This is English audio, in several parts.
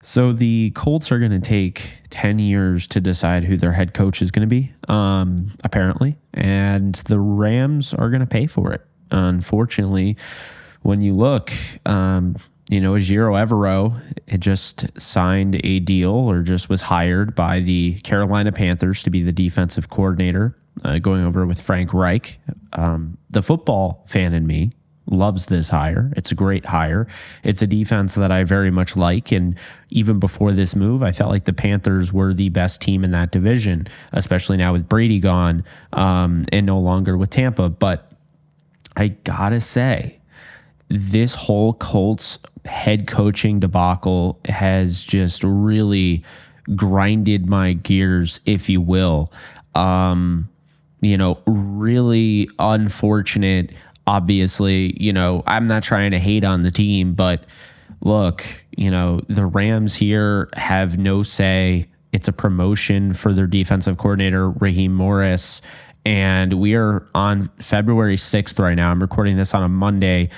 So the Colts are going to take 10 years to decide who their head coach is going to be, apparently, and the Rams are going to pay for it. Unfortunately, when you look, Ejiro Evero had just signed a deal or just was hired by the Carolina Panthers to be the defensive coordinator, going over with Frank Reich. The football fan in me loves this hire. It's a great hire. It's a defense that I very much like. And even before this move, I felt like the Panthers were the best team in that division, especially now with Brady gone and no longer with Tampa. But I gotta say, this whole Colts head coaching debacle has just really grinded my gears, if you will. Really unfortunate. Obviously, I'm not trying to hate on the team, but look, the Rams here have no say. It's a promotion for their defensive coordinator, Raheem Morris. And we are on February 6th right now. I'm recording this on a Monday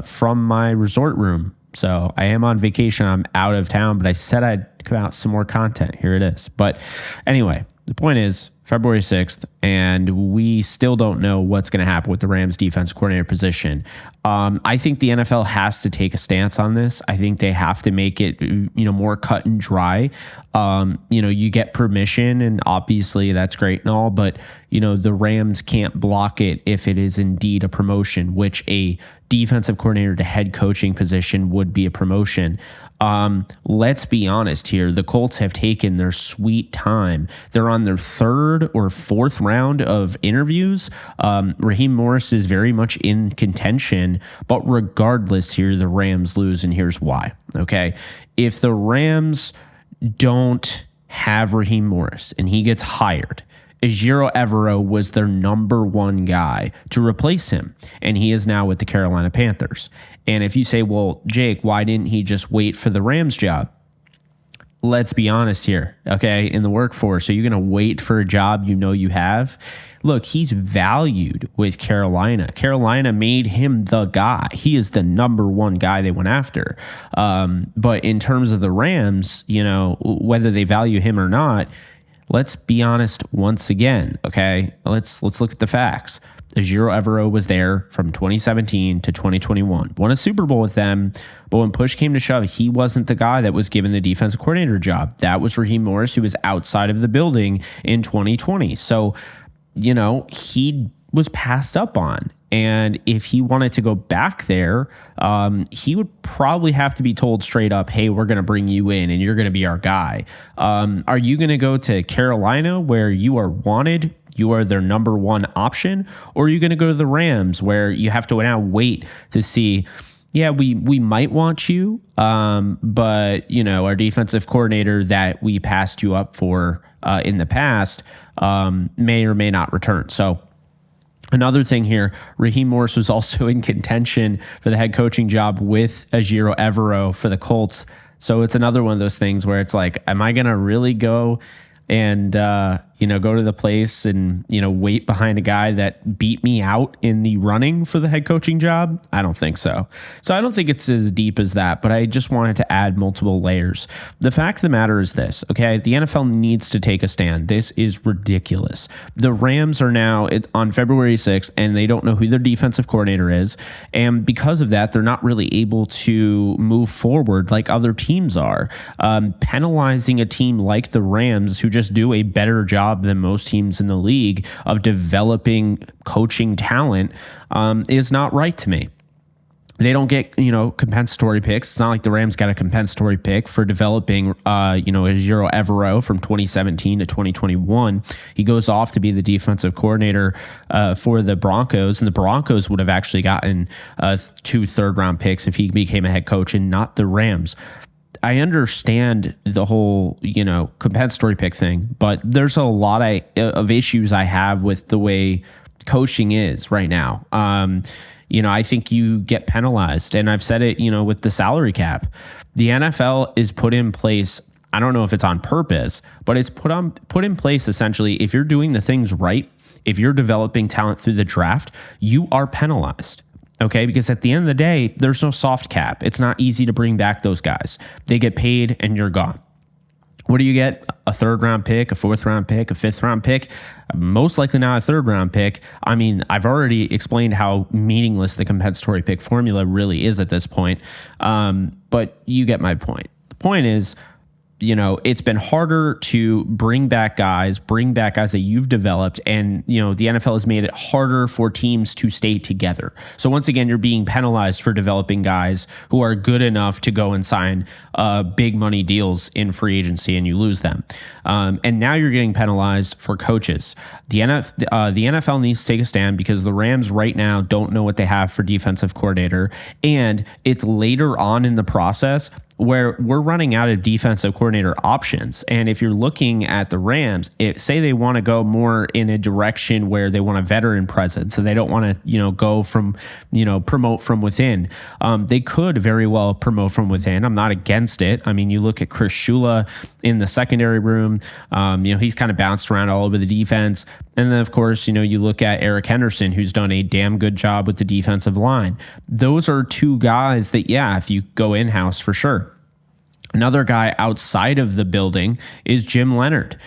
from my resort room. So I am on vacation. I'm out of town, but I said I'd come out some more content. Here it is. But anyway, the point is February 6th, and we still don't know what's going to happen with the Rams defense coordinator position. I think the NFL has to take a stance on this. I think they have to make it, more cut and dry. You get permission, and obviously that's great and all, but the Rams can't block it if it is indeed a promotion, which a defensive coordinator to head coaching position would be a promotion. Let's be honest here. The Colts have taken their sweet time. They're on their third or fourth round of interviews. Raheem Morris is very much in contention, but regardless here, the Rams lose, and here's why. Okay. If the Rams don't have Raheem Morris and he gets hired, Ejiro Evero was their number one guy to replace him, and he is now with the Carolina Panthers. And if you say, well, Jake, why didn't he just wait for the Rams job? Let's be honest here, okay? In the workforce, are you going to wait for a job you have? Look, he's valued with Carolina. Carolina made him the guy. He is the number one guy they went after. But in terms of the Rams, whether they value him or not, let's be honest once again, okay? Let's look at the facts. Ejiro Evero was there from 2017 to 2021. Won a Super Bowl with them, but when push came to shove, he wasn't the guy that was given the defensive coordinator job. That was Raheem Morris, who was outside of the building in 2020. So, he was passed up on. And if he wanted to go back there, he would probably have to be told straight up, hey, we're going to bring you in and you're going to be our guy. Are you going to go to Carolina where you are wanted? You are their number one option? Or are you going to go to the Rams where you have to now wait to see, yeah, we might want you, but, our defensive coordinator that we passed you up for in the past may or may not return. So another thing here, Raheem Morris was also in contention for the head coaching job with Ejiro Evero for the Colts. So it's another one of those things where it's like, am I going to really go and, go to the place and, wait behind a guy that beat me out in the running for the head coaching job? I don't think so. So I don't think it's as deep as that, but I just wanted to add multiple layers. The fact of the matter is this, okay? The NFL needs to take a stand. This is ridiculous. The Rams are now on February 6th, and they don't know who their defensive coordinator is. And because of that, they're not really able to move forward like other teams are. Penalizing a team like the Rams, who just do a better job than most teams in the league of developing coaching talent, is not right to me. They don't get, compensatory picks. It's not like the Rams got a compensatory pick for developing, Ejiro Evero from 2017 to 2021. He goes off to be the defensive coordinator for the Broncos, and the Broncos would have actually gotten 2 third-round picks if he became a head coach, and not the Rams. I understand the whole, compensatory pick thing, but there's a lot of issues I have with the way coaching is right now. I think you get penalized, and I've said it, with the salary cap. The NFL is put in place. I don't know if it's on purpose, but it's put in place essentially. If you're doing the things right, if you're developing talent through the draft, you are penalized. Okay, because at the end of the day, there's no soft cap. It's not easy to bring back those guys. They get paid and you're gone. What do you get? A third round pick, a fourth round pick, a fifth round pick? Most likely not a third round pick. I mean, I've already explained how meaningless the compensatory pick formula really is at this point. But you get my point. The point is, it's been harder to bring back guys that you've developed. And, the NFL has made it harder for teams to stay together. So once again, you're being penalized for developing guys who are good enough to go and sign big money deals in free agency, and you lose them. And now you're getting penalized for coaches. The NFL needs to take a stand because the Rams right now don't know what they have for defensive coordinator. And it's later on in the process where we're running out of defensive coordinator options. And if you're looking at the Rams, say they want to go more in a direction where they want a veteran presence and they don't want to, go from, promote from within. They could very well promote from within. I'm not against it. I mean, you look at Chris Shula in the secondary room, he's kind of bounced around all over the defense. And then, of course, you look at Eric Henderson, who's done a damn good job with the defensive line. Those are two guys that, if you go in-house, for sure. Another guy outside of the building is Jim Leonard.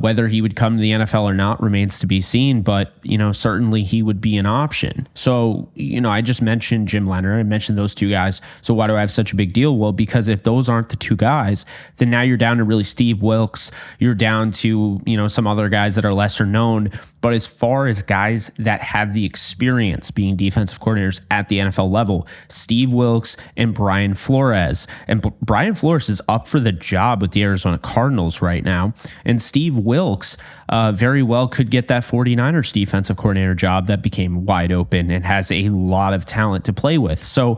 Whether he would come to the NFL or not remains to be seen, but, certainly he would be an option. So, I just mentioned Jim Leonard. I mentioned those two guys. So why do I have such a big deal? Well, because if those aren't the two guys, then now you're down to really Steve Wilks. You're down to, some other guys that are lesser known. But as far as guys that have the experience being defensive coordinators at the NFL level, Steve Wilks and Brian Flores. And Brian Flores is up for the job with the Arizona Cardinals right now. And Steve Wilks very well could get that 49ers defensive coordinator job that became wide open and has a lot of talent to play with. So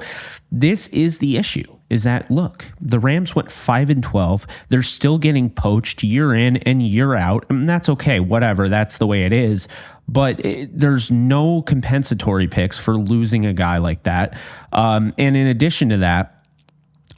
this is the issue. Is that, look, the Rams went 5-12. They're still getting poached year in and year out. And that's okay. Whatever. That's the way it is. But there's no compensatory picks for losing a guy like that. And in addition to that,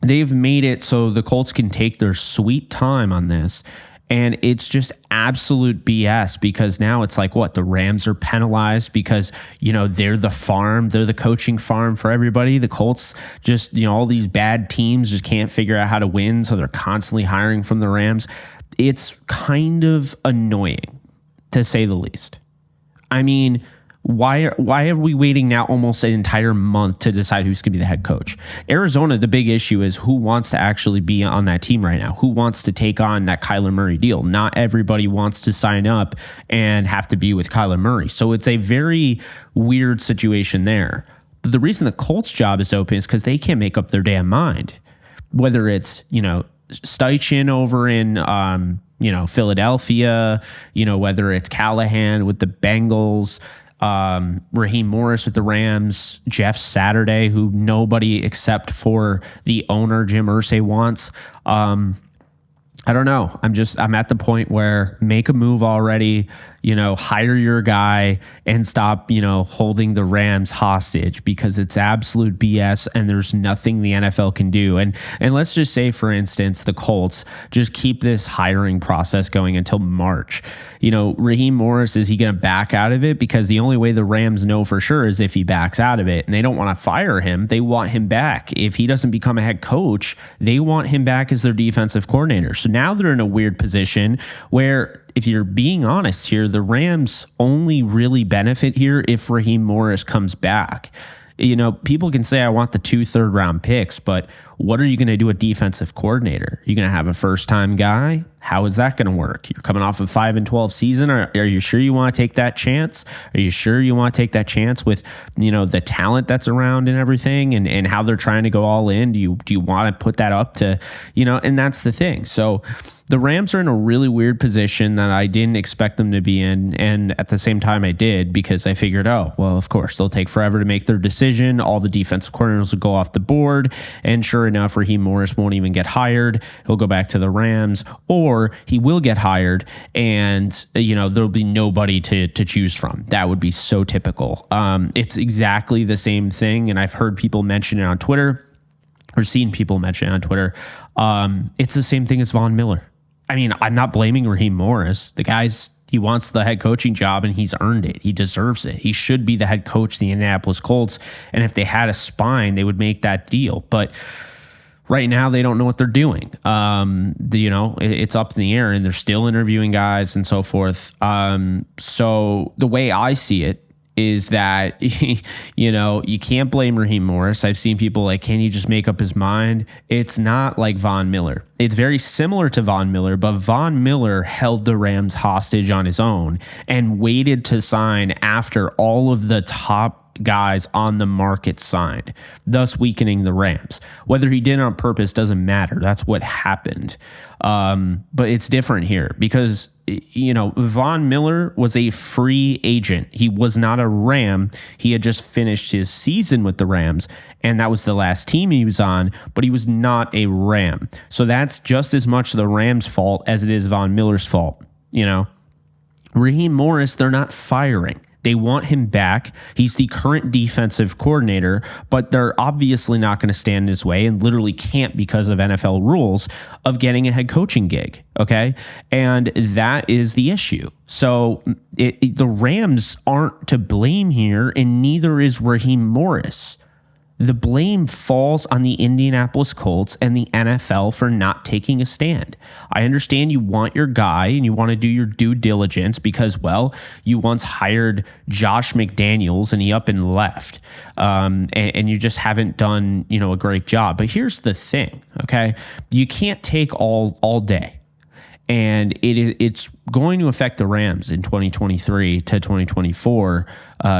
they've made it so the Colts can take their sweet time on this. And it's just absolute BS because now it's like, what, the Rams are penalized because, they're the farm, they're the coaching farm for everybody. The Colts just, all these bad teams just can't figure out how to win. So they're constantly hiring from the Rams. It's kind of annoying, to say the least. I mean, why are we waiting now almost an entire month to decide who's going to be the head coach? Arizona, the big issue is who wants to actually be on that team right now? Who wants to take on that Kyler Murray deal? Not everybody wants to sign up and have to be with Kyler Murray. So it's a very weird situation there. But the reason the Colts job is open is because they can't make up their damn mind. Whether it's, Steichen over in, Philadelphia, whether it's Callahan with the Bengals, Raheem Morris with the Rams, Jeff Saturday, who nobody except for the owner, Jim Irsay, wants. I don't know. I'm at the point where make a move already, hire your guy and stop, holding the Rams hostage because it's absolute BS and there's nothing the NFL can do. And let's just say, for instance, the Colts just keep this hiring process going until March. Raheem Morris, is he going to back out of it? Because the only way the Rams know for sure is if he backs out of it, and they don't want to fire him. They want him back. If he doesn't become a head coach, they want him back as their defensive coordinator. So now they're in a weird position where, if you're being honest here, the Rams only really benefit here if Raheem Morris comes back. People can say, I want the 2 third-round picks, but what are you going to do at defensive coordinator? You're going to have a first-time guy? How is that going to work? You're coming off a 5-12 season. Are you sure you want to take that chance? Are you sure you want to take that chance with, the talent that's around and everything and how they're trying to go all in? Do you want to put that up to, and that's the thing. So the Rams are in a really weird position that I didn't expect them to be in. And at the same time I did, because I figured, of course, they'll take forever to make their decision. All the defensive coordinators will go off the board. And sure enough, Raheem Morris won't even get hired. He'll go back to the Rams, or he will get hired and, there'll be nobody to choose from. That would be so typical. It's exactly the same thing. And I've heard people mention it on Twitter or seen people mention it on Twitter. It's the same thing as Von Miller. I mean, I'm not blaming Raheem Morris. The guy's, He wants the head coaching job, and he's earned it. He deserves it. He should be the head coach of the Indianapolis Colts. And if they had a spine, they would make that deal. But right now, they don't know what they're doing. It's up in the air, and they're still interviewing guys and so forth. So the way I see it is that, you can't blame Raheem Morris. I've seen people like, can he just make up his mind? It's not like Von Miller. It's very similar to Von Miller, but Von Miller held the Rams hostage on his own and waited to sign after all of the top guys on the market signed, thus weakening the Rams. Whether he did it on purpose doesn't matter. That's what happened. But it's different here because, Von Miller was a free agent. He was not a Ram. He had just finished his season with the Rams, and that was the last team he was on, but he was not a Ram. So that's just as much the Rams' fault as it is Von Miller's fault. Raheem Morris, they're not firing. They want him back. He's the current defensive coordinator, but they're obviously not going to stand in his way and literally can't because of NFL rules of getting a head coaching gig. Okay. And that is the issue. So the Rams aren't to blame here, and neither is Raheem Morris. The blame falls on the Indianapolis Colts and the NFL for not taking a stand. I understand you want your guy and you want to do your due diligence because, well, you once hired Josh McDaniels and he up and left. And you just haven't done, a great job. But here's the thing, okay? You can't take all day. And it's going to affect the Rams in 2023 to 2024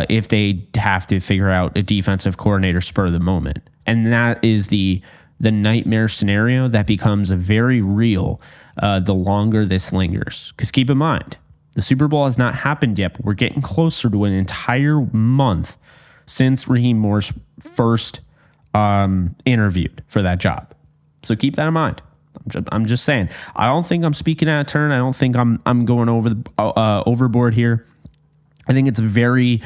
if they have to figure out a defensive coordinator spur of the moment. And that is the nightmare scenario that becomes very real the longer this lingers. Because keep in mind, the Super Bowl has not happened yet, but we're getting closer to an entire month since Raheem Morris first interviewed for that job. So keep that in mind. I'm just saying. I don't think I'm speaking out of turn. I don't think I'm going overboard here. I think it's very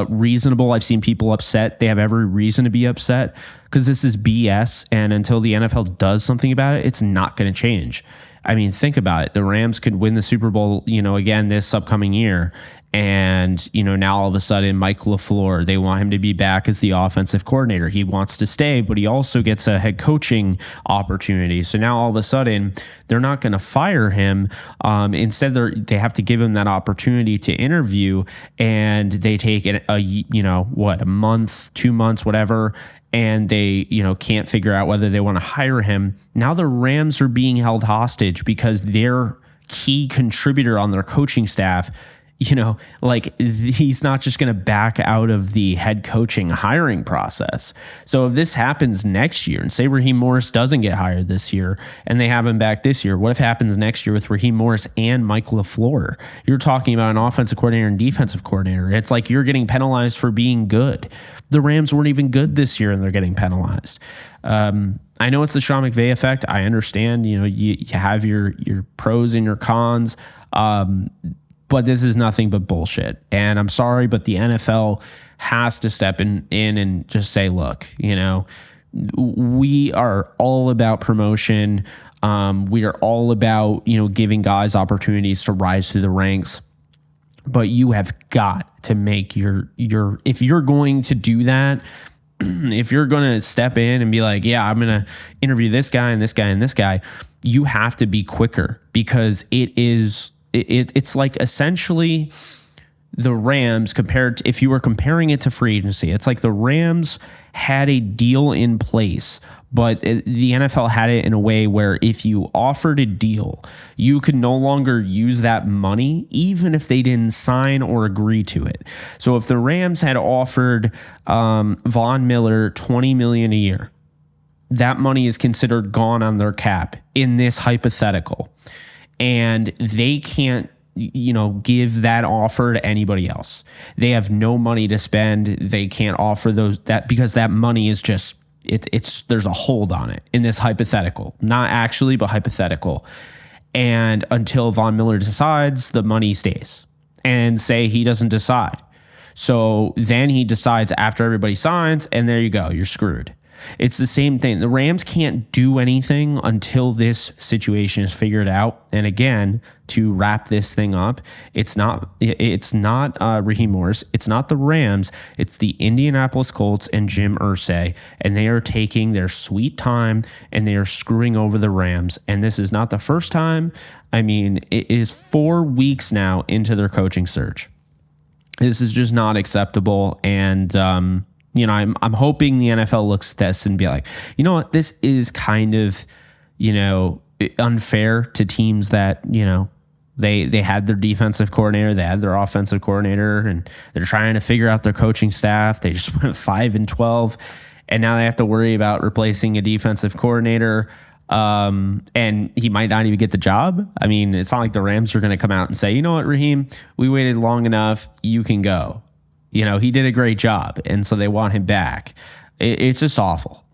reasonable. I've seen people upset. They have every reason to be upset because this is BS. And until the NFL does something about it, it's not going to change. I mean, think about it. The Rams could win the Super Bowl, again this upcoming year. And, now all of a sudden, Mike LaFleur, they want him to be back as the offensive coordinator. He wants to stay, but he also gets a head coaching opportunity. So now all of a sudden, they're not going to fire him. Instead, they have to give him that opportunity to interview, and they take a month, 2 months, whatever, and they, can't figure out whether they want to hire him. Now the Rams are being held hostage because their key contributor on their coaching staff, he's not just going to back out of the head coaching hiring process. So if this happens next year, and say Raheem Morris doesn't get hired this year and they have him back this year, what if happens next year with Raheem Morris and Mike LaFleur? You're talking about an offensive coordinator and defensive coordinator. It's like you're getting penalized for being good. The Rams weren't even good this year and they're getting penalized. I know it's the Sean McVay effect. I understand, you have your pros and your cons. But this is nothing but bullshit. And I'm sorry, but the NFL has to step in and just say, look, we are all about promotion. We are all about, giving guys opportunities to rise through the ranks. But you have got to make your if you're going to do that, if you're going to step in and be like, yeah, I'm going to interview this guy and this guy and this guy, you have to be quicker because it's like essentially the Rams compared to, if you were comparing it to free agency, it's like the Rams had a deal in place, but the NFL had it in a way where if you offered a deal, you could no longer use that money, even if they didn't sign or agree to it. So if the Rams had offered Von Miller $20 million a year, that money is considered gone on their cap in this hypothetical. And they can't, give that offer to anybody else. They have no money to spend. They can't offer that because that money is just, there's a hold on it in this hypothetical, not actually, but hypothetical. And until Von Miller decides, the money stays. And say he doesn't decide. So then he decides after everybody signs, and there you go, you're screwed. It's the same thing. The Rams can't do anything until this situation is figured out. And again, to wrap this thing up, it's not Raheem Morris. It's not the Rams. It's the Indianapolis Colts and Jim Irsay. And they are taking their sweet time and they are screwing over the Rams. And this is not the first time. I mean, it is 4 weeks now into their coaching search. This is just not acceptable. And, you know, I'm hoping the NFL looks at this and be like, you know what, this is kind of, you know, unfair to teams that, you know, they had their defensive coordinator, they had their offensive coordinator, and they're trying to figure out their coaching staff. They just went 5-12, and now they have to worry about replacing a defensive coordinator. And he might not even get the job. I mean, it's not like the Rams are going to come out and say, you know what, Raheem, we waited long enough. You can go. You know, he did a great job. And so they want him back. It's just awful.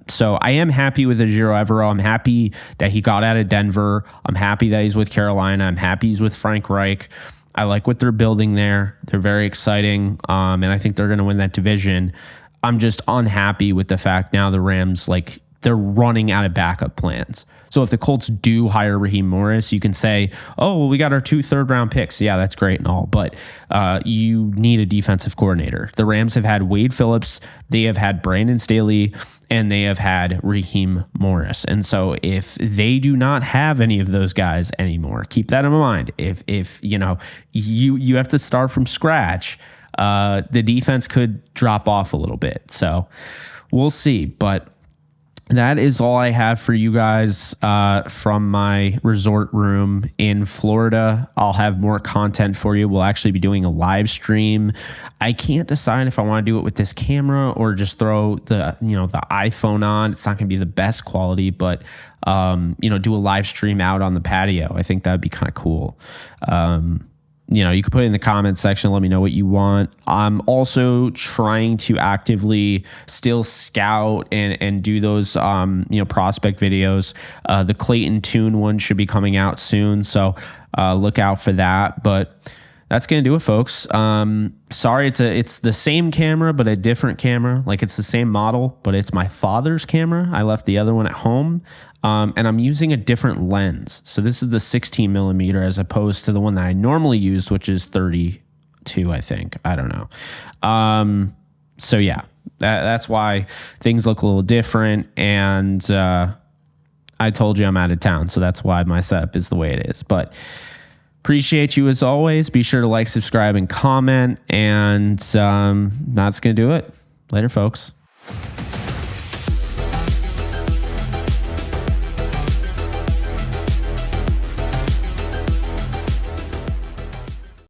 So I am happy with Ejiro Evero. I'm happy that he got out of Denver. I'm happy that he's with Carolina. I'm happy he's with Frank Reich. I like what they're building there. They're very exciting. And I think they're going to win that division. I'm just unhappy with the fact now the Rams, like, they're running out of backup plans. So if the Colts do hire Raheem Morris, you can say, oh, well, we got our 2 third-round picks. Yeah, that's great and all, but you need a defensive coordinator. The Rams have had Wade Phillips, they have had Brandon Staley, and they have had Raheem Morris. And so if they do not have any of those guys anymore, keep that in mind. If you know, you have to start from scratch, the defense could drop off a little bit. So we'll see, but that is all I have for you guys from my resort room in Florida. I'll have more content for you. We'll actually be doing a live stream. I can't decide if I want to do it with this camera or just throw the iPhone on. It's not going to be the best quality, but do a live stream out on the patio. I think that'd be kind of cool. You can put it in the comments section. Let me know what you want. I'm also trying to actively still scout and do those, prospect videos. The Clayton Tune one should be coming out soon. So look out for that. But that's going to do it, folks. Sorry, it's the same camera, but a different camera. Like, it's the same model, but it's my father's camera. I left the other one at home. And I'm using a different lens. So this is the 16 millimeter as opposed to the one that I normally used, which is 32, I think. I don't know. So yeah, that's why things look a little different. And I told you I'm out of town. So that's why my setup is the way it is. But appreciate you as always. Be sure to like, subscribe, and comment. And that's going to do it. Later, folks.